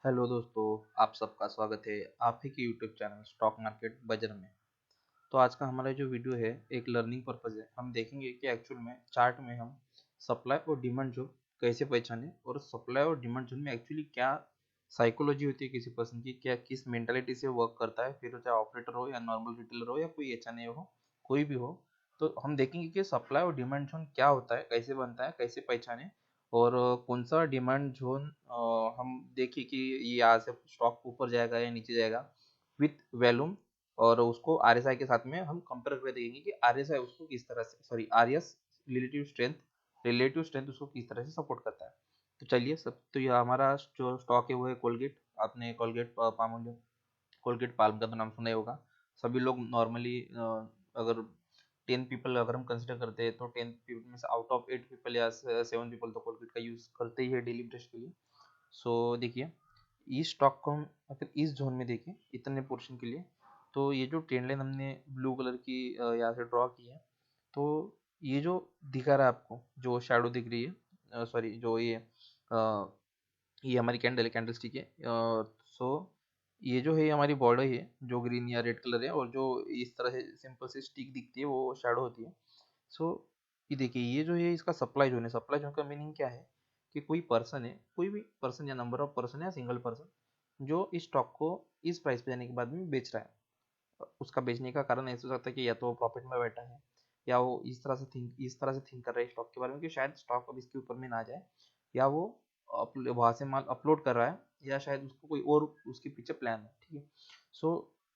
Hello दोस्तों, आप सबका स्वागत है आप ही के YouTube channel stock market buzzer में। तो आज का हमारा जो वीडियो है एक लर्निंग पर्पज़ है। हम देखेंगे कि एक्चुअल में चार्ट में हम सप्लाई और डिमांड जोन कैसे पहचाने और सप्लाई और डिमांड जोन में एक्चुअली क्या साइकोलॉजी होती है किसी पर्सन की, क्या किस मेंटालिटी से वर्क करता है, फिर चाहे ऑपरेटर हो या नॉर्मल रिटेलर हो या कोई एचएनए हो, कोई भी हो। तो हम देखेंगे कि सप्लाई और डिमांड जोन क्या होता है, कैसे बनता है, कैसे पहचाने और कौन सा डिमांड जोन हम देखिए कि ये यहाँ से स्टॉक ऊपर जाएगा या नीचे जाएगा विथ वैल्यूम, और उसको आरएसआई के साथ में हम कंपेयर करके देखेंगे कि आरएसआई उसको किस तरह से, सॉरी आरएस रिलेटिव स्ट्रेंथ उसको किस तरह से सपोर्ट करता है। तो चलिए सब, तो ये हमारा जो स्टॉक है वो है कोलगेट। आपने कोलगेट पामोलिव, कोलगेट पाल्म का तो नाम सुना ही होगा। सभी लोग नॉर्मली अगर 10 पीपल अगर हम कंसिडर करते हैं तो 10 पीपल में से आउट ऑफ 8 पीपल या 7 पीपल तो कोलगेट का यूज़ करते ही है डेली ब्रश के लिए। सो देखिए, इस स्टॉक को हम अगर इस जोन में देखें इतने पोर्शन के लिए, तो ये जो ट्रेंड लाइन हमने ब्लू कलर की यहाँ से ड्रॉ की है, तो ये जो दिखा रहा है आपको, जो शैडो दिख रही है, सॉरी जो ये हमारी कैंडल है, कैंडल स्टिक है। सो ये जो है हमारी बॉर्डर है जो ग्रीन या रेड कलर है, और जो इस तरह से सिंपल सी स्टिक दिखती है वो शैडो होती है। सो ये देखिए, ये जो है इसका सप्लाई जोन है। सप्लाई जोन का मीनिंग क्या है कि कोई पर्सन है, कोई भी पर्सन या नंबर ऑफ पर्सन या सिंगल पर्सन जो इस स्टॉक को इस प्राइस पे जाने के बाद में बेच रहा है। उसका बेचने का कारण ऐसा हो सकता है कि या तो प्रॉफिट में बैठा है, या वो इस तरह से थिंक कर रहा है स्टॉक के बारे में कि शायद स्टॉक अब इसके ऊपर में ना जाए, या वो वहां से माल अपलोड कर रहा है, या शायद उसको कोई और उसके पीछे प्लान है। ठीक है। सो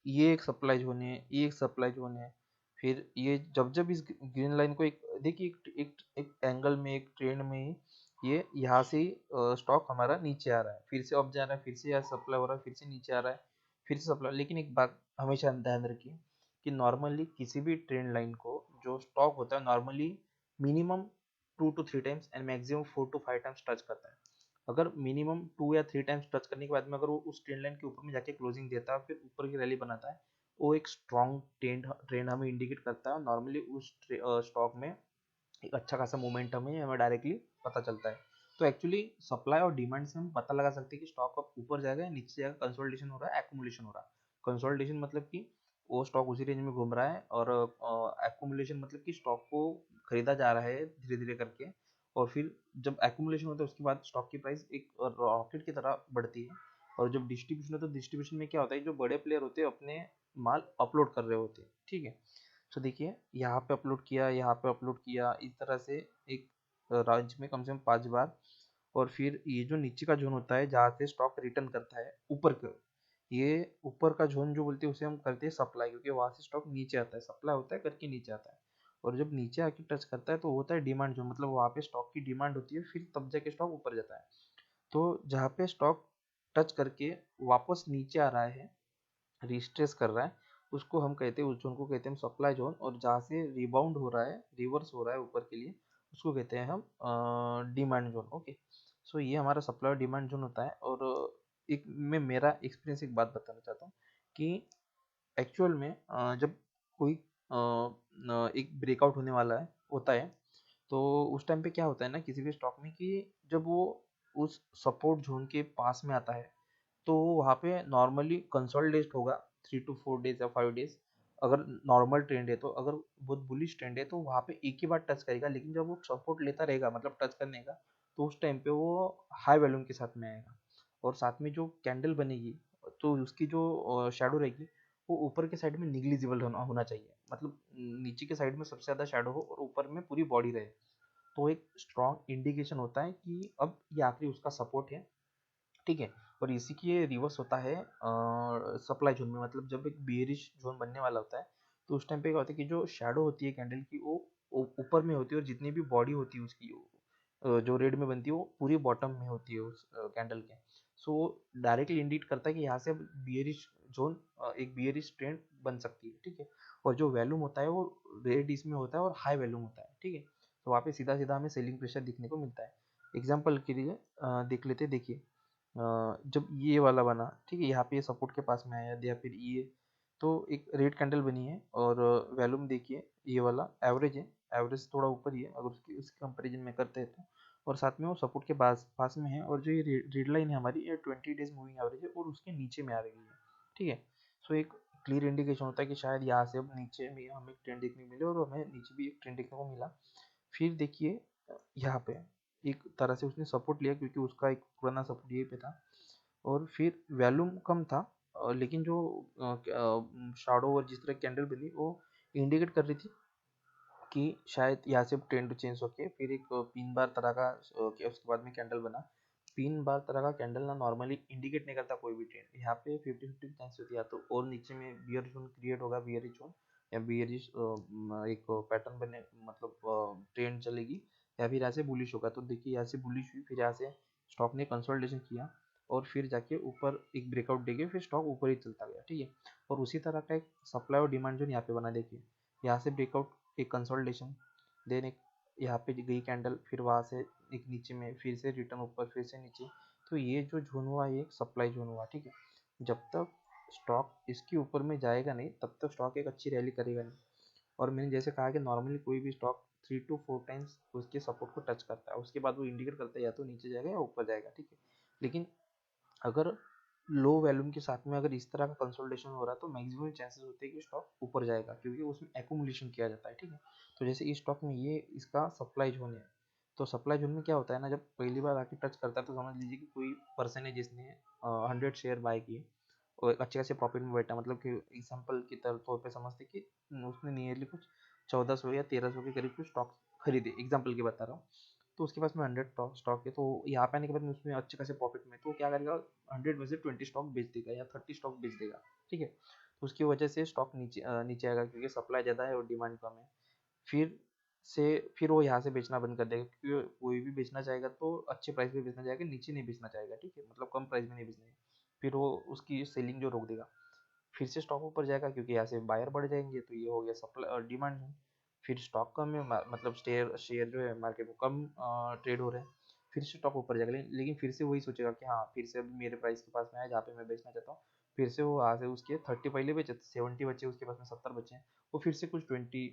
ये एक सप्लाई जोन है, ये एक सप्लाई जोन है। फिर ये जब जब इस ग्रीन लाइन को एक देखिए, एक एंगल में, एक ट्रेंड में ही ये यहाँ से ही स्टॉक हमारा नीचे आ रहा है, फिर से अप जा रहा है, फिर से यहाँ सप्लाई हो रहा है, फिर से नीचे आ रहा है, फिर से सप्लाई। लेकिन एक बात हमेशा ध्यान रखिए कि नॉर्मली किसी भी ट्रेंड लाइन को जो स्टॉक होता है normally minimum 2 to 3 times and maximum 4 to 5 times touch करता है। अगर मिनिमम 2 या 3 टाइम्स टच करने के बाद में अगर वो उस ट्रेंड लाइन के ऊपर में जाके क्लोजिंग देता है, फिर ऊपर की रैली बनाता है, वो एक स्ट्रॉन्ग ट्रेंड ट्रेंड हमें इंडिकेट करता है। नॉर्मली उस स्टॉक में एक अच्छा खासा मोमेंटम है, हमें डायरेक्टली पता चलता है। तो एक्चुअली सप्लाई और डिमांड से हम पता लगा सकते हैं कि स्टॉक अब ऊपर जाएगा या नीचे जाएगा, कंसोलिडेशन हो रहा है, एक्यूमुलेशन हो रहा है। कंसोलिडेशन मतलब कि वो स्टॉक उसी रेंज में घूम रहा है, और एक्यूमुलेशन मतलब कि स्टॉक को खरीदा जा रहा है धीरे धीरे करके, और फिर जब एक्यूमुलेशन होता है उसके बाद स्टॉक की प्राइस एक रॉकेट की तरह बढ़ती है। और जब डिस्ट्रीब्यूशन होता है तो डिस्ट्रीब्यूशन में क्या होता है, जो बड़े प्लेयर होते हैं अपने माल अपलोड कर रहे होते हैं। ठीक है। तो देखिए, यहाँ पे अपलोड किया, यहाँ पे अपलोड किया, इस तरह से एक राज्य में कम से कम 5 बार। और फिर ये जो नीचे का जोन होता है जहाँ से स्टॉक रिटर्न करता है ऊपर का, ये ऊपर का जोन जो बोलते हैं उसे हम करते हैं सप्लाई, क्योंकि वहां से स्टॉक नीचे आता है, सप्लाई होता है करके नीचे आता है। और जब नीचे आके टच करता है तो होता है डिमांड जोन, मतलब वहाँ पे स्टॉक की डिमांड होती है, फिर तब जाके स्टॉक ऊपर जाता है। तो जहाँ पे स्टॉक टच करके वापस नीचे आ रहा है, रिस्ट्रेस कर रहा है, उसको हम कहते हैं, उस जोन को कहते हैं हम सप्लाई जोन। और जहाँ से रिबाउंड हो रहा है, रिवर्स हो रहा है ऊपर के लिए, उसको कहते हैं हम डिमांड जोन। ओके। सो ये हमारा सप्लाई और डिमांड जोन होता है। और एक मैं मेरा एक्सपीरियंस एक बात बताना चाहता हूँ कि एक्चुअल में जब कोई एक ब्रेकआउट होने वाला है होता है, तो उस टाइम पे क्या होता है ना किसी भी स्टॉक में, कि जब वो उस सपोर्ट जोन के पास में आता है तो वहाँ पे नॉर्मली कंसोलिडेट होगा 3 to 4 डेज या 5 डेज। अगर नॉर्मल ट्रेंड है, तो अगर बहुत बुलिश ट्रेंड है तो वहाँ पे एक ही बार टच करेगा, लेकिन जब वो सपोर्ट लेता रहेगा मतलब टच करने का, तो उस टाइम पे वो हाई वॉल्यूम के साथ में आएगा। और साथ में जो कैंडल बनेगी, तो उसकी जो शेडो रहेगी वो ऊपर के साइड में निग्लिजिबल होना होना चाहिए, मतलब नीचे के साइड में सबसे ज़्यादा शेडो हो और ऊपर में पूरी बॉडी रहे। तो एक स्ट्रॉन्ग इंडिकेशन होता है कि अब ये आखिरी उसका सपोर्ट है। ठीक है। और इसी की ये रिवर्स होता है सप्लाई जोन में, मतलब जब एक बेयरिश जोन बनने वाला होता है, तो उस टाइम पे क्या होता है कि जो शैडो होती है कैंडल की वो ऊपर में होती है, और जितनी भी बॉडी होती है उसकी जो रेड में बनती है वो पूरी बॉटम में होती है उस कैंडल के। सो डायरेक्टली इंडिकेट करता है कि यहाँ से अब बियरिश जोन, एक बियरिश ट्रेंड बन सकती है। ठीक है। और जो वैल्यूम होता है वो रेड इसमें होता है और हाई वैल्यूम होता है। ठीक है। तो वहाँ पे सीधा सीधा हमें सेलिंग प्रेशर दिखने को मिलता है। एग्जाम्पल के लिए देख लेते, देखिए जब ये वाला बना, ठीक है, यहाँ पे सपोर्ट के पास में आया, या फिर ये, तो एक रेड कैंडल बनी है, और वैल्यूम देखिए ये वाला एवरेज है, एवरेज थोड़ा ऊपर ही है अगर उसकी कंपेरिजन में करते हैं तो। और साथ में वो सपोर्ट के पास पास में है, और जो ये रेड लाइन है हमारी, ये 20 डेज मूविंग एवरेज है और उसके नीचे में आ रही है, ठीक है। सो एक क्लियर इंडिकेशन होता है कि शायद यहाँ से अब नीचे में हमें एक ट्रेंड देखने को मिले, और हमें नीचे भी एक ट्रेंड देखने को मिला। फिर देखिए यहाँ पे एक तरह से उसने सपोर्ट लिया, क्योंकि उसका एक पुराना सपोर्ट यही पे था, और फिर वॉल्यूम कम था, लेकिन जो शैडो और जिस तरह कैंडल बनी वो इंडिकेट कर रही थी कि शायद यहाँ से ट्रेंड चेंज होके फिर एक पिन बार तरह का उसके बाद में कैंडल बना। पिन बार तरह का कैंडल ना नॉर्मली इंडिकेट नहीं करता कोई भी ट्रेंड। यहाँ पे 50-50 चांस होती है, या तो और नीचे में बियर जोन क्रिएट होगा, बियरिश जोन या बियरिश एक पैटर्न बने, मतलब ट्रेंड चलेगी, या फिर यहाँ से बुलिश होगा। तो देखिए यहाँ से बुलिश हुई, फिर यहाँ से स्टॉक ने कंसोलिडेशन किया, और फिर जाके ऊपर एक ब्रेकआउट देके फिर स्टॉक ऊपर ही चलता गया, ठीक है। और उसी तरह का एक सप्लाई और डिमांड जोन यहाँ पे बना, देखिए यहाँ से ब्रेकआउट, एक कंसोलिडेशन, देन एक यहाँ पे गई कैंडल, फिर वहाँ से एक नीचे में फिर से रिटर्न ऊपर, फिर से नीचे। तो ये जो जोन हुआ ये एक सप्लाई जोन हुआ, ठीक है। जब तक स्टॉक इसके ऊपर में जाएगा नहीं तब तक स्टॉक एक अच्छी रैली करेगा नहीं। और मैंने जैसे कहा कि नॉर्मली कोई भी स्टॉक 3 to 4 टाइम्स उसके सपोर्ट को टच करता है, उसके बाद वो इंडिकेट करता है या तो नीचे जाएगा या ऊपर जाएगा, ठीक है। लेकिन अगर लो वॉल्यूम के साथ में अगर इस तरह का कंसोलिडेशन हो रहा है तो मैक्सिमम चांसेस होते हैं कि स्टॉक ऊपर जाएगा, क्योंकि उसमें एक्यूमुलेशन किया जाता है, ठीक है। तो जैसे इस स्टॉक में ये इसका सप्लाई जोन है, तो सप्लाई जोन में क्या होता है ना, जब पहली बार आके टच करता है तो समझ लीजिए कि कोई पर्सन है जिसने 100 शेयर बाय किए और एक अच्छे खासे प्रॉफिट में बैठा, मतलब कि एग्जाम्पल के तौर पे समझते कि उसने नियरली कुछ 1400 या 1300 के करीब कुछ स्टॉक खरीदे, एग्जाम्पल की बता रहा हूँ। तो उसके पास में 100 स्टॉक है, तो यहाँ पे आने के बाद में उसमें अच्छे खासे प्रॉफिट में, तो क्या करेगा, 100 में से 20 स्टॉक बेच देगा या 30 स्टॉक बेच देगा, ठीक है। तो उसकी वजह से स्टॉक नीचे आएगा, क्योंकि सप्लाई ज़्यादा है और डिमांड कम है। फिर से फिर वो यहाँ से बेचना बंद कर देगा, क्योंकि कोई भी बेचना चाहेगा तो अच्छे प्राइस पे बेचना चाहेगा, नीचे नहीं बेचना चाहेगा, ठीक है, मतलब कम प्राइस में नहीं बेचना है। फिर वो उसकी सेलिंग जो रोक देगा। फिर से स्टॉक ऊपर जाएगा, क्योंकि यहाँ से बायर बढ़ जाएंगे, तो ये हो गया सप्लाई और डिमांड जोन। फिर स्टॉक कम है, मतलब शेयर शेयर जो है मार्केट में कम ट्रेड हो रहे हैं, फिर से स्टॉक ऊपर जाएगा, लेकिन फिर से वही सोचेगा कि हाँ फिर से अभी मेरे प्राइस के पास में है जहाँ पे मैं बेचना चाहता हूँ। फिर से वो यहाँ से उसके 30 पहले बेचे, 70 बचे, उसके पास में 70 बचे हैं, वो फिर से कुछ 20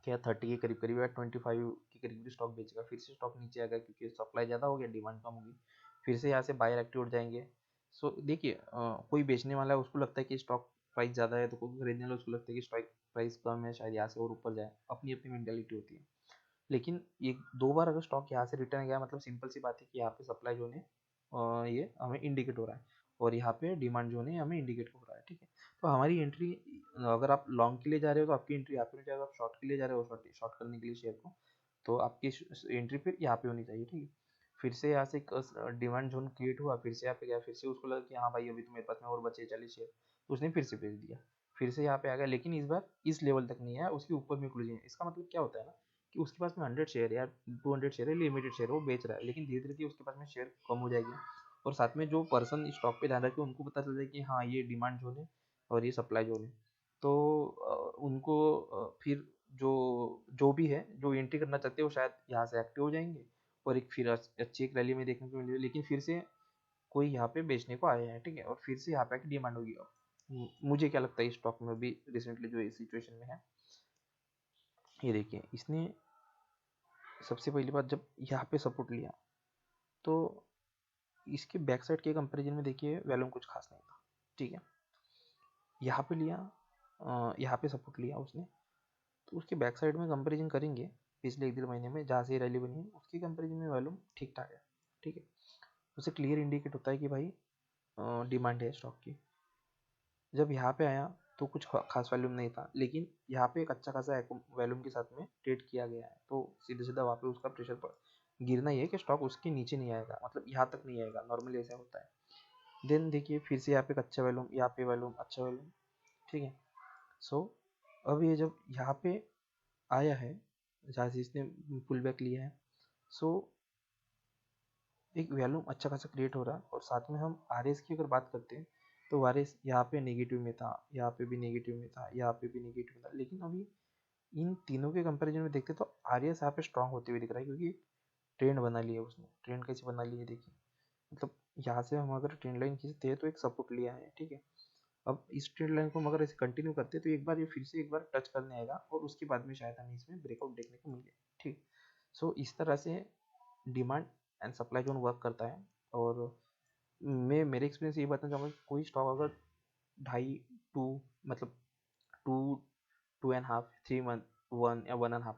या 30 के करीब करीब या 25 के करीब भी स्टॉक बेचेगा, फिर से स्टॉक नीचे आएगा, क्योंकि सप्लाई ज़्यादा हो गया, डिमांड कम होगी। फिर से यहाँ से बायर एक्टिव हो जाएंगे। सो देखिए कोई बेचने वाला है उसको लगता है कि स्टॉक प्राइस ज़्यादा है, तो कोई खरीदने वाला उसको लगता है कि स्टॉक प्राइस कम है, शायद यहाँ से और ऊपर जाए, अपनी अपनी मेंटेलिटी होती है। लेकिन एक दो बार अगर स्टॉक यहाँ से रिटर्न गया, मतलब सिंपल सी बात है कि यहाँ पे सप्लाई जो है ये हमें इंडिकेट हो रहा है, और यहाँ पे डिमांड जो है हमें इंडिकेट हो रहा है, ठीक है। तो हमारी एंट्री, अगर आप लॉन्ग के लिए जा रहे हो तो आपकी एंट्री यहाँ पे होनी चाहिए, अगर आप शॉर्ट के लिए जा रहे हो शॉर्ट करने के लिए शेयर को, तो आपकी एंट्री फिर यहाँ पे होनी चाहिए, ठीक है। फिर से यहाँ से एक डिमांड जोन क्रिएट हुआ, फिर से यहाँ पे गया, फिर से उसको लगा कि हाँ भाई अभी तो मेरे पास में और बचे 40 शेयर, तो उसने फिर से बेच दिया। फिर से यहाँ पे आ गया, लेकिन इस बार इस लेवल तक नहीं आया, उसके ऊपर में क्लोजिंग है। इसका मतलब क्या होता है ना, कि उसके पास में 100 शेयर या 200 शेयर है, लिमिटेड शेयर वो बेच रहा है, लेकिन धीरे धीरे उसके पास में शेयर कम हो जाएगी। और साथ में जो पर्सन स्टॉक पे ध्यान रखे उनको पता चल जाए कि हाँ ये डिमांड जोन है और ये सप्लाई जोन है, तो उनको फिर जो जो भी है जो एंट्री करना चाहते हैं वो शायद यहाँ से एक्टिव हो जाएंगे, और एक फिर अच्छी एक रैली में देखने को मिलेगी। लेकिन फिर से कोई यहाँ पे बेचने को आया है, ठीक है, और फिर से यहाँ पे आके डिमांड होगी। अब मुझे क्या लगता है इस स्टॉक में भी रिसेंटली जो इस सिचुएशन में है, ये देखिए इसने सबसे पहली बात जब यहाँ पे सपोर्ट लिया, तो इसके बैक साइड के कंपैरिजन में देखिए वैल्यूम कुछ खास नहीं था, ठीक है। यहाँ पे लिया, यहाँ पे सपोर्ट लिया उसने, तो उसके बैक साइड में कंपैरिजन करेंगे पिछले 1-1.5 महीने में जहाँ से रैली बनी है, उसकी कंपैरिजन में वैल्यूम ठीक ठाक है, ठीक है। उससे क्लियर इंडिकेट होता है कि भाई डिमांड है स्टॉक की। जब यहाँ पे आया तो कुछ खास वैल्यूम नहीं था, लेकिन यहाँ पे एक अच्छा खासा वैल्यूम के साथ में ट्रेड किया गया है, तो सीधे सीधा वहाँ पे उसका प्रेशर पर गिरना ही है कि स्टॉक उसके नीचे नहीं आएगा, मतलब यहाँ तक नहीं आएगा, नॉर्मली ऐसा होता है। देन देखिए फिर से यहाँ पे एक अच्छा वैल्यूम, यहाँ पे वैल्यूम, अच्छा वैल्यूम, ठीक है। सो अब ये जब यहाँ पे आया है जहाँ से इसने पुल बैक लिया है, सो एक वैल्यूम अच्छा खासा क्रिएट हो रहा है। और साथ में हम आर एस की अगर बात करते हैं तो आर एस यहाँ पे नेगेटिव में था, यहाँ पे भी नेगेटिव में था, यहाँ पे भी नेगेटिव में था, लेकिन अभी इन तीनों के कंपैरिजन में देखते तो आर एस यहाँ पे स्ट्रांग होते हुए दिख रहा है, क्योंकि ट्रेंड बना लिया उसने। ट्रेंड कैसे बना लिया देखिए, मतलब यहाँ से हम अगर ट्रेंड लाइन खींचते हैं तो एक सपोर्ट लिया है, ठीक है। अब इस ट्रेंड लाइन को हम अगर ऐसे कंटिन्यू करते हैं तो एक बार ये फिर से एक बार टच करने आएगा, और उसके बाद में शायद हमें इसमें ब्रेकआउट देखने को मिले, ठीक। सो इस तरह से demand and supply zone work करता है। और मैं मेरे एक्सपीरियंस ये बताना चाहूँगा कि कोई स्टॉक अगर ढाई टू मतलब two 2.5 3 month 1.5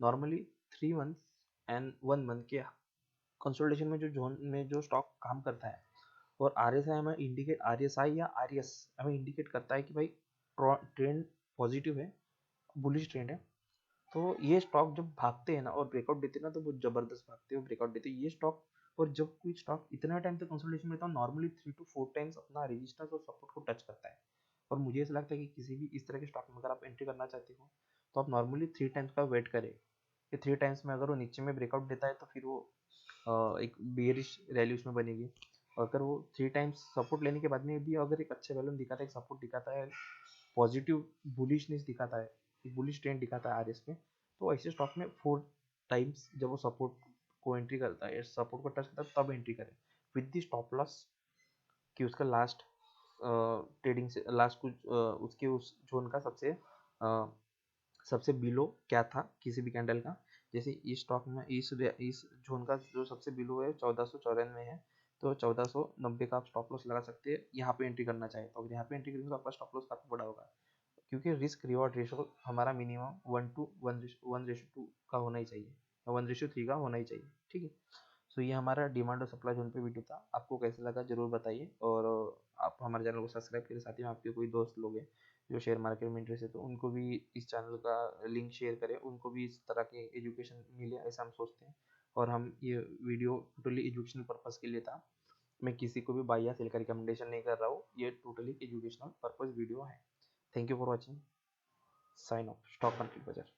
normally 3 month and 1 month के कंसोलिडेशन में जो जोन में जो स्टॉक काम करता है, और आर एस आई हमें इंडिकेट आर एस आई या आर एस हमें इंडिकेट करता है कि भाई ट्रेंड पॉजिटिव है, बुलिश ट्रेंड है। तो ये स्टॉक जब भागते हैं ना और ब्रेकआउट देते हैं ना, तो बहुत जबरदस्त भागते हैं और ब्रेकआउट देते हैं ये स्टॉक। और जब कोई स्टॉक इतना टाइम तक कंसोलिडेशन में रहता है, नॉर्मली 3 to 4 टाइम्स अपना रेजिस्टेंस और सपोर्ट को टच करता है। और मुझे ऐसा लगता है कि किसी भी इस तरह के स्टॉक में अगर आप एंट्री करना चाहते हो, तो आप नॉर्मली 3 टाइम्स का वेट करें कि 3 टाइम्स में अगर वो नीचे में ब्रेकआउट देता है तो फिर वो एक बेयरिश रैली उसमें बनेगी। और अगर वो 3 टाइम्स सपोर्ट लेने के बाद में भी अगर एक अच्छे वैल्यूम दिखाता है, एक सपोर्ट दिखाता है, पॉजिटिव बुलिशनेस दिखाता है, एक बुलिश ट्रेंड दिखाता है आरएस में, तो ऐसे स्टॉक में 4 टाइम्स जब वो सपोर्ट को एंट्री करता है, सपोर्ट को टच करता है, तब एंट्री करें विद द स्टॉप लॉस कि उसका लास्ट ट्रेडिंग से लास्ट कुछ उसके उस जोन का सबसे बिलो क्या था किसी भी कैंडल का। जैसे इस स्टॉक में इस जोन का जो सबसे बिलो है 1494 है, तो 1490 का आप स्टॉप लॉस लगा सकते हैं यहाँ पे एंट्री करना चाहे तो। अगर यहाँ पे एंट्री करेंगे तो आपका स्टॉप लॉस काफी बड़ा होगा, क्योंकि रिस्क रिवॉर्ड रेशो हमारा मिनिमम 1:1 का होना ही चाहिए, 1:3 का होना ही चाहिए, ठीक है। सो ये हमारा डिमांड और सप्लाई जोन पे वीडियो था। आपको कैसा लगा जरूर बताइए, और आप हमारे चैनल को सब्सक्राइब करिए। साथ ही में आपके कोई दोस्त लोग हैं जो शेयर मार्केट में इंटरेस्ट है, तो उनको भी इस चैनल का लिंक शेयर करें, उनको भी इस तरह के एजुकेशन मिले ऐसा हम सोचते हैं। और हम ये वीडियो टोटली एजुकेशनल पर्पज़ के लिए था। मैं किसी को भी बाय या सेल का रिकमेंडेशन नहीं कर रहा हूँ, ये टोटली एजुकेशनल पर्पज़ वीडियो है। Thank you for watching. Sign off. Stock market बाजार।